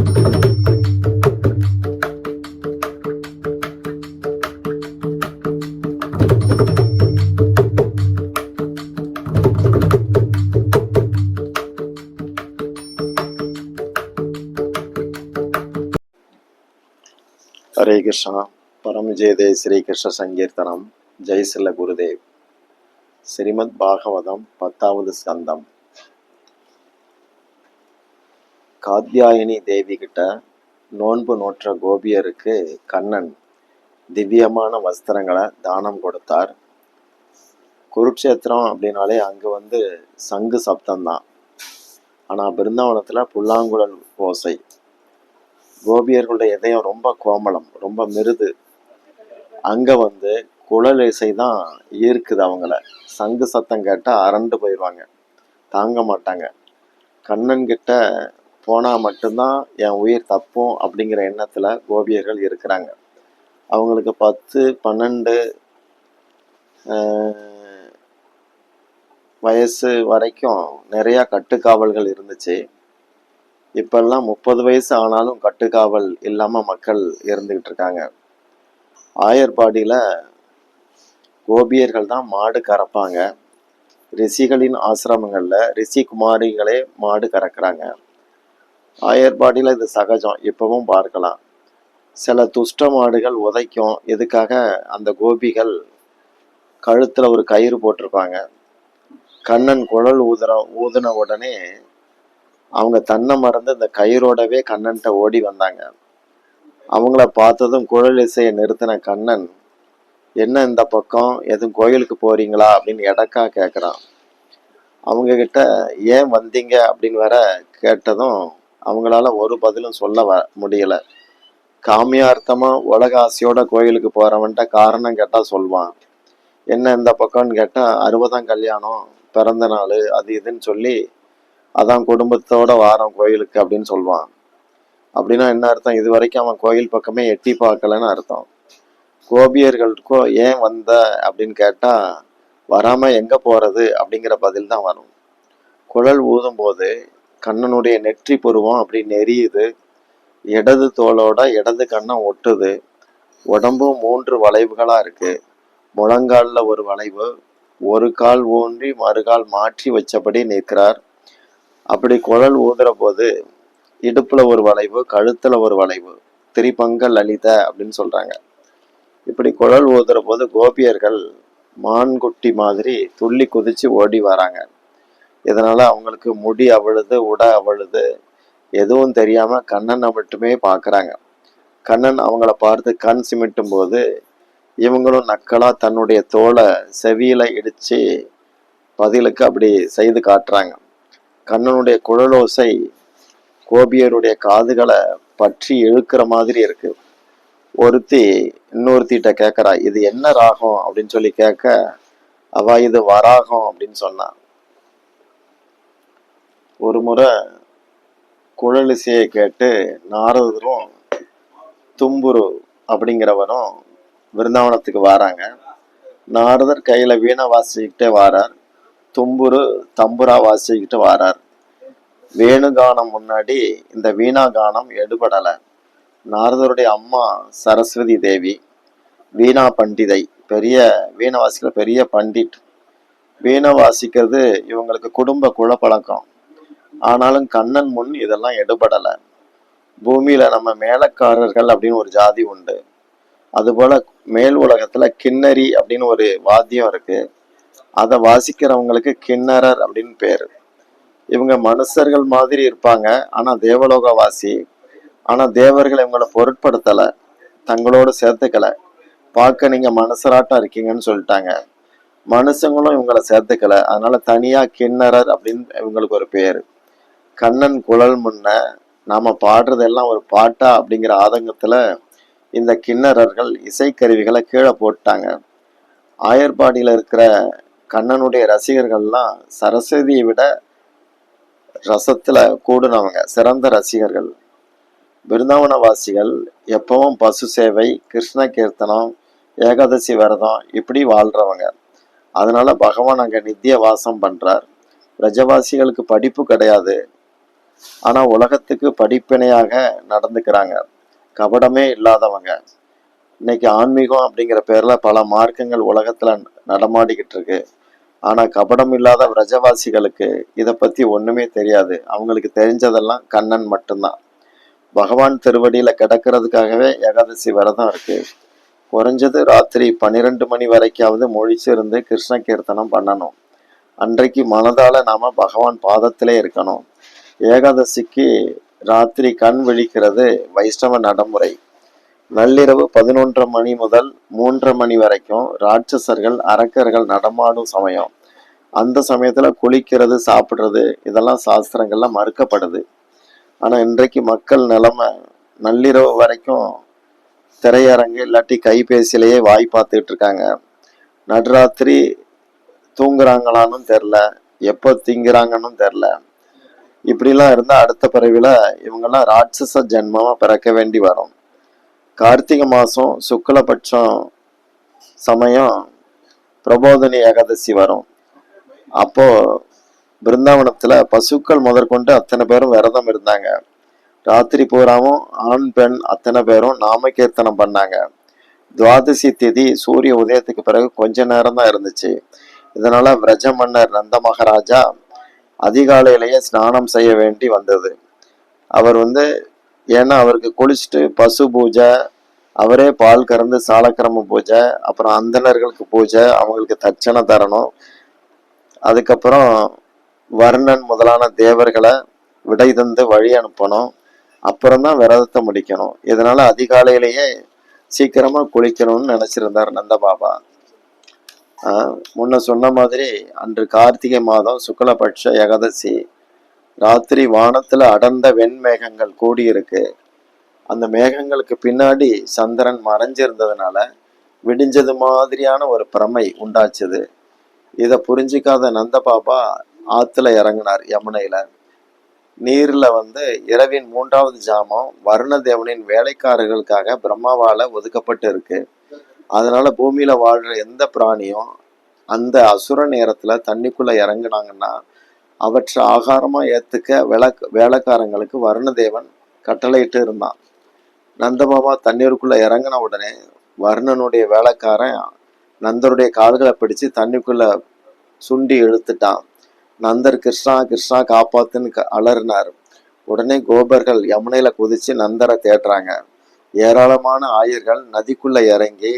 हरे कृष्णा। परम जय दे श्री कृष्ण संकीर्तनम। जय श्री गुरुदेव। श्रीमद् भागवतम 10வது ஸ்கந்தம். காத்யாயினி தேவி கிட்ட நோன்பு நோற்ற கோபியருக்கு கண்ணன் திவ்யமான வஸ்திரங்களை தானம் கொடுத்தார். குருக்ஷேத்திரம் அப்படின்னாலே அங்கே சங்கு சப்தம்தான். ஆனால் பிருந்தாவனத்தில் புல்லாங்குழல் ஓசை. கோபியர்களுடைய இதயம் ரொம்ப கோமலம், ரொம்ப மிருது. அங்கே குழல் இசை தான் ஈர்க்குது அவங்கள. சங்கு சத்தம் கேட்டால் அரண்டு போயிடுவாங்க, தாங்க மாட்டாங்க. கண்ணன் கிட்ட போனால் மட்டும்தான் என் உயிர் தப்பும் அப்படிங்கிற எண்ணத்தில் கோபியர்கள் இருக்கிறாங்க. அவங்களுக்கு 10, 12 வயசு வரைக்கும் நிறையா கட்டுக்காவல்கள் இருந்துச்சு. இப்பெல்லாம் 30 வயசு ஆனாலும் கட்டுக்காவல் இல்லாமல் மக்கள் இருந்துக்கிட்டு இருக்காங்க. ஆயர்பாடியில் கோபியர்கள் தான் மாடு கறப்பாங்க. ரிஷிகளின் ஆசிரமங்களில் ரிஷி குமாரிகளே மாடு கறக்குறாங்க. ஆயர்பாடியில் இது சகஜம், இப்பவும் பார்க்கலாம். சில துஷ்ட மாடுகள் உதைக்கும். இதுக்காக அந்த கோபிகள் கழுத்தில் ஒரு கயிறு போட்டிருப்பாங்க. கண்ணன் குழல் ஊதின உடனே அவங்க தன்னை மறந்து இந்த கயிறோடவே கண்ணன்கிட்ட ஓடி வந்தாங்க. அவங்கள பார்த்ததும் குழல் இசையை நிறுத்தின கண்ணன், என்ன இந்த பக்கம், எதுவும் கோயிலுக்கு போறீங்களா அப்படின்னு எடக்கா கேட்குறான். அவங்க கிட்ட ஏன் வந்தீங்க அப்படின்னு வேற கேட்டதும் அவங்களால ஒரு பதிலும் சொல்ல முடியல. காமியார்த்தமா உலக ஆசையோட கோயிலுக்கு போறவன்ட்ட காரணம் கேட்டா சொல்வான். என்ன இந்த பக்கம்னு கேட்டா 60ஆம் கல்யாணம், பிறந்த நாள், அது இதுன்னு சொல்லி அதான் குடும்பத்தோட வாரம் கோயிலுக்கு அப்படின்னு சொல்லுவான். அப்படின்னா என்ன அர்த்தம்? இது வரைக்கும் அவன் கோயில் பக்கமே எட்டி பார்க்கலன்னு அர்த்தம். கோபியர்களுக்கோ ஏன் வந்த அப்படின்னு கேட்டா வராம எங்க போறது அப்படிங்கிற பதில் தான் வரும். குழல் ஊதும் போது கண்ணனுடைய நெற்றி புருவம் அப்படி நெறியுது. இடது தோளோட இடது கண்ணம் ஒட்டுது. உடம்பும் 3 வளைவுகளா இருக்கு. முழங்காலில் ஒரு வளைவு, ஒரு கால் ஊன்றி மறுகால் மாற்றி வச்சபடி நிற்கிறார். அப்படி குழல் ஊதுற போது இடுப்புல ஒரு வளைவு, கழுத்துல ஒரு வளைவு, திரிபங்க லலித அப்படின்னு சொல்றாங்க. இப்படி குழல் ஊதுற போது கோபியர்கள் மான்குட்டி மாதிரி துள்ளி குதிச்சு ஓடி வராங்க. இதனால அவங்களுக்கு முடி அவிழுது, உடை அவிழுது, எதுவும் தெரியாம கண்ணனை மட்டுமே பார்க்குறாங்க. கண்ணன் அவங்கள பார்த்து கண் சிமிட்டும் போது இவங்களும் நக்கலா தன்னுடைய தோலை செவியில இடிச்சு பதிலுக்கு அப்படி செய்து காட்டுறாங்க. கண்ணனுடைய குழலோசை கோபியருடைய காதுகளை பற்றி இழுக்கிற மாதிரி இருக்கு. ஒருத்தி இன்னொருத்திட்ட கேட்கறா, இது என்ன ராகம் அப்படின்னு சொல்லி கேட்க, அவ இது வராகம் அப்படின்னு சொன்னான். ஒரு முறை குழலிசையை கேட்டு நாரதரும் தும்புரு அப்படிங்கிறவரும் விருந்தாவனத்துக்கு வராங்க. நாரதர் கையில வீணை வாசிக்கிட்டே வாரார். தும்புரு தம்புரா வாசிக்கிட்டு வாரார். வேணுகானம் முன்னாடி இந்த வீணா கானம் எடுபடலை. நாரதருடைய அம்மா சரஸ்வதி தேவி வீணா பண்டிதை, பெரிய வீணை வாசிக்கிற பெரிய பண்டிட். வீணை வாசிக்கிறது இவங்களுக்கு குடும்ப குலப்பழக்கம். ஆனாலும் கண்ணன் முன் இதெல்லாம் எடுபடலை. பூமியில நம்ம மேலக்காரர்கள் அப்படின்னு ஒரு ஜாதி உண்டு. அதுபோல மேல் உலகத்துல கிண்ணறி அப்படின்னு ஒரு வாத்தியம் இருக்கு. அதை வாசிக்கிறவங்களுக்கு கிண்ணறர் அப்படின்னு பேரு. இவங்க மனுஷர்கள் மாதிரி இருப்பாங்க, ஆனா தேவலோக வாசி. ஆனா தேவர்கள் இவங்களை பொருட்படுத்தலை, தங்களோடு சேர்த்துக்கல. பார்க்க நீங்க மனுஷராட்டம் இருக்கீங்கன்னு சொல்லிட்டாங்க. மனுஷங்களும் இவங்களை சேர்த்துக்கல, அதனால தனியா கிண்ணறர் அப்படின்னு இவங்களுக்கு ஒரு பேரு. கண்ணன் குழல் முன்ன நாம பாடுறதெல்லாம் ஒரு பாட்டா அப்படிங்கிற ஆதங்கத்துல இந்த கிண்ணறர்கள் இசைக்கருவிகளை கீழே போட்டாங்க. ஆயர்பாடியில இருக்கிற கண்ணனுடைய ரசிகர்கள்லாம் சரஸ்வதியை விட ரசத்துல கூடுனவங்க, சிறந்த ரசிகர்கள். பிருந்தாவனவாசிகள் எப்பவும் பசு சேவை, கிருஷ்ண கீர்த்தனம், ஏகாதசி விரதம் இப்படி வாழ்றவங்க. அதனால பகவான் அங்க நித்திய வாசம் பண்றார். பிரஜவாசிகளுக்கு படிப்பு கிடையாது. ஆனா உலகத்துக்கு படிப்பினையாக நடந்துக்கிறாங்க. கபடமே இல்லாதவங்க. இன்னைக்கு ஆன்மீகம் அப்படிங்கிற பேர்ல பல மார்க்கங்கள் உலகத்துல நடமாடிக்கிட்டு இருக்கு. ஆனா கபடம் இல்லாத விரஜவாசிகளுக்கு இதை பத்தி ஒண்ணுமே தெரியாது. அவங்களுக்கு தெரிஞ்சதெல்லாம் கண்ணன் மட்டும்தான். பகவான் திருவடியில கிடக்கிறதுக்காகவே ஏகாதசி விரதம் இருக்கு. குறைஞ்சது ராத்திரி 12 மணி வரைக்காவது முழிச்சிருந்து கிருஷ்ண கீர்த்தனம் பண்ணணும். அன்றைக்கு மனதால நாம பகவான் பாதத்திலே இருக்கணும். ஏகாதசிக்கு ராத்திரி கண் விழிக்கிறது வைஷ்ணவ நடைமுறை. நள்ளிரவு 11 மணி முதல் 3 மணி வரைக்கும் ராட்சசர்கள் அரக்கர்கள் நடமாடும் சமயம். அந்த சமயத்துல குளிக்கிறது சாப்பிடுறது இதெல்லாம் சாஸ்திரங்கள்ல மறுக்கப்படுது. ஆனா இன்றைக்கு மக்கள் நிலைமை நள்ளிரவு வரைக்கும் திரையரங்கு இல்லாட்டி கைபேசியிலேயே வாய் பார்த்துட்டு இருக்காங்க. நடுராத்திரி தூங்குறாங்களான்னு தெரில, எப்போ திங்குறாங்கன்னு தெரில. இப்படிலாம் இருந்தா அடுத்த பிறவில இவங்கெல்லாம் ராட்சச ஜென்மமா பிறக்க வேண்டி வரும். கார்த்திகை மாசம் சுக்லபட்சம் சமயம் பிரபோதனி ஏகாதசி வரும். அப்போ பிருந்தாவனத்துல பசுக்கள் முதற்கொண்டு அத்தனை பேரும் விரதம் இருந்தாங்க. ராத்திரி பூராவும் ஆண் பெண் அத்தனை பேரும் நாம கீர்த்தனம் பண்ணாங்க. துவாதசி திதி சூரிய உதயத்துக்கு பிறகு கொஞ்ச நேரம் தான் இருந்துச்சு. இதனால விரஜ மன்னர் நந்த மகாராஜா அதிகாலையிலேயே ஸ்நானம் செய்ய வேண்டி வந்தது. அவர் ஏன்னா அவருக்கு குளிச்சுட்டு பசு பூஜை, அவரே பால் கறந்து சாலக்கிரம பூஜை, அப்புறம் அந்தணர்களுக்கு பூஜை, அவங்களுக்கு தட்சணை தரணும். அதுக்கப்புறம் வர்ணன் முதலான தேவர்களை விடை தந்து வழி அனுப்பணும். அப்புறம்தான் விரதத்தை முடிக்கணும். இதனால அதிகாலையிலேயே சீக்கிரமா குளிக்கணும்னு நினைச்சிருந்தார் நந்தபாபா. முன்ன சொன்ன மாதிரி அன்று கார்த்திகை மாதம் சுக்லபட்ச ஏகாதசி. ராத்திரி வானத்துல அடர்ந்த வெண்மேகங்கள் கூடியிருக்கு. அந்த மேகங்களுக்கு பின்னாடி சந்திரன் மறைஞ்சிருந்ததுனால விடிஞ்சது மாதிரியான ஒரு பிரமை உண்டாச்சுது. இதை புரிஞ்சிக்காத நந்தபாபா ஆத்துல இறங்கினார் யமுனையில. நீர்ல இரவின் 3வது ஜாமம் வருணதேவனின் வேலைக்காரர்களுக்காக பிரம்மாவால ஒதுக்கப்பட்டு இருக்கு. அதனால பூமியில வாழ்ற எந்த பிராணியும் அந்த அசுர நேரத்துல தண்ணிக்குள்ள இறங்குனாங்கன்னா அவற்றை ஆகாரமா ஏத்துக்க வேலைக்காரங்களுக்கு வருணதேவன் கட்டளையிட்டு இருந்தான். நந்தபாபா தண்ணீருக்குள்ள இறங்கின உடனே வர்ணனுடைய வேலைக்காரன் நந்தருடைய கால்களை பிடிச்சு தண்ணிக்குள்ள சுண்டி இழுத்துட்டான். நந்தர் கிருஷ்ணா கிருஷ்ணா காப்பாத்துன்னு அலறினார். உடனே கோபர்கள் யமுனையில குதிச்சு நந்தரை தேடுறாங்க. ஏராளமான ஆயர்கள் நதிக்குள்ள இறங்கி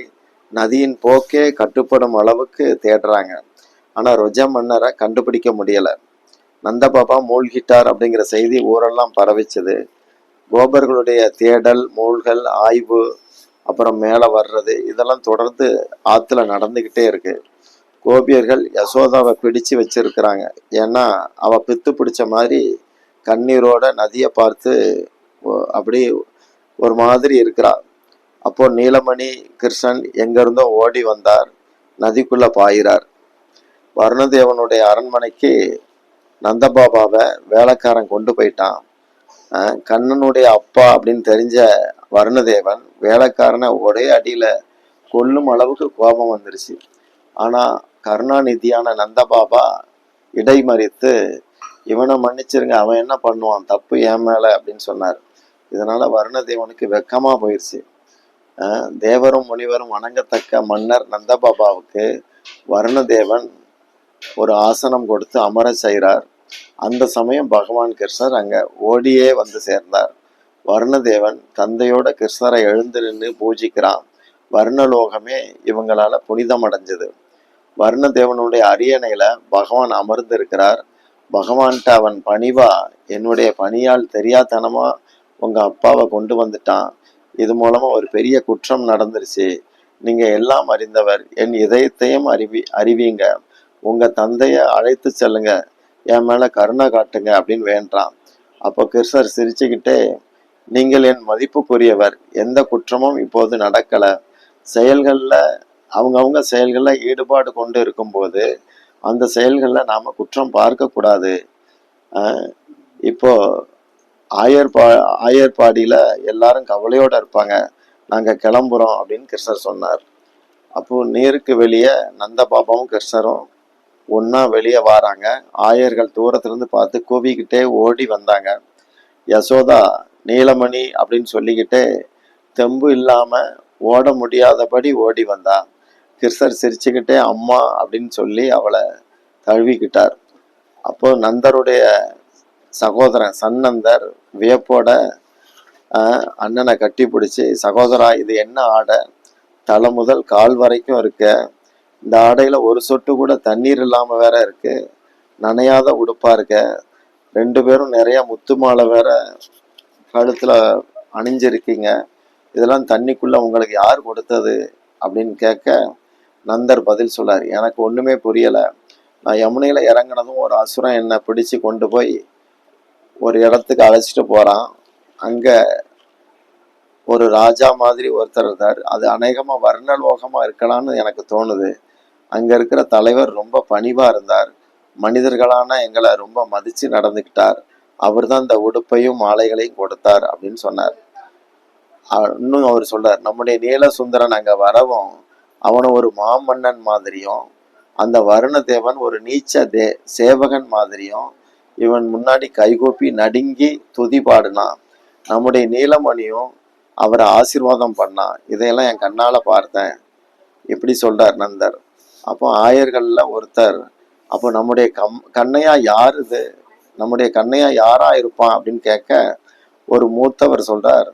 நதியின் போக்கே கட்டுப்படும் அளவுக்கு தேடுறாங்க. ஆனா ருஜ மன்னரை கண்டுபிடிக்க முடியல. நந்தபாபா மூழ்கிட்டார் அப்படிங்கிற செய்தி ஊரெல்லாம் பரவிச்சது. கோபர்களுடைய தேடல், மூழ்கல், ஆய்வு, அப்புறம் மேல வர்றது இதெல்லாம் தொடர்ந்து ஆத்துல நடந்துகிட்டே இருக்கு. கோபியர்கள் யசோதாவை பிடிச்சு வச்சிருக்கிறாங்க. ஏன்னா அவ பித்து பிடிச்ச மாதிரி கண்ணீரோட நதியை பார்த்து அப்படி ஒரு மாதிரி இருக்கிறா. அப்போ நீலமணி கிருஷ்ணன் எங்க இருந்தோ ஓடி வந்தார், நதிக்குள்ள பாயிறார். வருணதேவனுடைய அரண்மனைக்கு நந்தபாபாவை வேலைக்காரன் கொண்டு போயிட்டான். கண்ணனுடைய அப்பா அப்படின்னு தெரிஞ்ச வருணதேவன் வேலைக்காரனை ஒரே அடியில கொல்லும் அளவுக்கு கோபம் வந்துருச்சு. ஆனா கருணாநிதியான நந்தபாபா இடைமறித்து இவனை மன்னிச்சிருங்க, அவன் என்ன பண்ணுவான், தப்பு ஏன் மேல அப்படின்னு சொன்னார். இதனால வருணதேவனுக்கு வெக்கமா போயிடுச்சு. தேவரும் முனிவரும் வணங்கத்தக்க மன்னர் நந்தபாபாவுக்கு வருணதேவன் ஒரு ஆசனம் கொடுத்து அமர செய்கிறார். அந்த சமயம் பகவான் கிருஷ்ணர் அங்க ஓடியே சேர்ந்தார். வருணதேவன் தந்தையோட கிருஷ்ணரை எழுந்து நின்று பூஜிக்கிறான். வர்ணலோகமே இவங்களால புனிதம் அடைஞ்சது. வருணதேவனுடைய அரியணையில பகவான் அமர்ந்து இருக்கிறார். பகவான்கிட்ட அவன் பணிவா, என்னுடைய பணியால் தெரியாதனமா உங்க அப்பாவை கொண்டு வந்துட்டான், இது மூலமா ஒரு பெரிய குற்றம் நடந்துருச்சு, நீங்க எல்லாம் அறிந்தவர், என் இதயத்தையும் அறிவீங்க, உங்க தந்தைய அழைத்து செல்லுங்க, என் மேல கருணை காட்டுங்க அப்படின்னு வேண்டான். அப்போ கிருஷ்ணர் சிரிச்சுக்கிட்டே, நீங்கள் என் மதிப்புக்குரியவர், எந்த குற்றமும் இப்போது நடக்கல, செயல்கள்ல அவங்கவுங்க செயல்கள்ல ஈடுபாடு கொண்டு இருக்கும்போது அந்த செயல்கள்ல நாம குற்றம் பார்க்க கூடாது. இப்போ ஆயர்பாடியில எல்லாரும் கவலையோட இருப்பாங்க, நாங்க கிளம்புறோம் அப்படின்னு கிருஷ்ணர் சொன்னார். அப்போ நீருக்கு வெளியே நந்தபாபாவும் கிருஷ்ணரும் ஒன்னா வெளியே வராங்க. ஆயர்கள் தூரத்துல இருந்து பார்த்து கூவிக்கிட்டே ஓடி வந்தாங்க. யசோதா நீலமணி அப்படின்னு சொல்லிக்கிட்டு தெம்பு இல்லாம ஓட முடியாதபடி ஓடி வந்தா. கிருஷ்ணர் சிரிச்சுக்கிட்டே அம்மா அப்படின்னு சொல்லி அவளை தழுவிக்கிட்டார். அப்போ நந்தருடைய சகோதரன் சன்னந்தர் வியப்போட அண்ணனை கட்டி பிடிச்சி, சகோதரா இது என்ன ஆடை, தலை முதல் கால் வரைக்கும் இருக்க, இந்த ஆடையில ஒரு சொட்டு கூட தண்ணீர் இல்லாம வேற இருக்கு, நனையாத உடுப்பா இருக்க, ரெண்டு பேரும் நிறைய முத்து மாலை வேற கழுத்துல அணிஞ்சிருக்கீங்க, இதெல்லாம் தண்ணிக்குள்ள உங்களுக்கு யார் கொடுத்தது அப்படின்னு கேட்க, நந்தர் பதில் சொல்லார், எனக்கு ஒண்ணுமே புரியல, நான் யமுனையில இறங்கினதும் ஒரு அசுரன் என்னை பிடிச்சு கொண்டு போய் ஒரு இடத்துக்கு அழைச்சிட்டு போறான். அங்க ஒரு ராஜா மாதிரி ஒருத்தர் இருந்தார், அது அநேகமா வர்ணலோகமா இருக்கலாம்னு எனக்கு தோணுது. அங்க இருக்கிற தலைவர் ரொம்ப பணிவா இருந்தார், மனிதர்களான எங்களை ரொம்ப மதிச்சு நடந்துக்கிட்டார், அவர் தான் இந்த உடுப்பையும் மாலைகளையும் கொடுத்தார் அப்படின்னு சொன்னார். இன்னும் அவர் சொல்றார், நம்முடைய நீலசுந்தரன் அங்க வரவும் அவனை ஒரு மாமன்னன் மாதிரியும், அந்த வருண தேவன் ஒரு நீச்ச சேவகன் மாதிரியும் இவன் முன்னாடி கைகூப்பி நடுங்கி துதி பாடுனான். நம்முடைய நீலமணியும் அவரை ஆசீர்வாதம் பண்ணான், இதையெல்லாம் என் கண்ணால பார்த்தேன் இப்படி சொல்றார் நந்தர். அப்போ ஆயர்கள்ல ஒருத்தர், அப்போ நம்முடைய கண்ணையா யார் இது, நம்முடைய கண்ணையா யாரா இருப்பான் அப்படின்னு கேட்க, ஒரு மூத்தவர் சொல்றார்,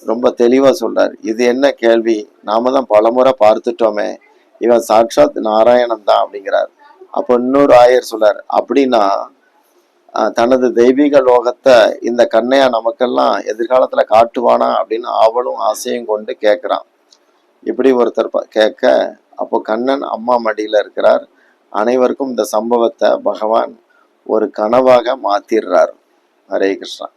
ரொம்ப தெளிவா சொல்றார், இது என்ன கேள்வி, நாம தான் பலமுறை பார்த்துட்டோமே, இவன் சாட்சாத் நாராயணன் தான் அப்படிங்கிறார். அப்போ இன்னொரு ஆயர் சொல்றார், அப்படின்னா தனது தெய்வீக லோகத்தை இந்த கண்ணையா நமக்கெல்லாம் எதிர்காலத்துல காட்டுவானா அப்படின்னு ஆவலும் ஆசையும் கொண்டு கேட்கிறான். இப்படி ஒருத்தர் கேட்க, அப்போ கண்ணன் அம்மா மடியில இருக்கிறார். அனைவருக்கும் இந்த சம்பவத்தை பகவான் ஒரு கனவாக மாத்திடுறார். ஹரே கிருஷ்ணா.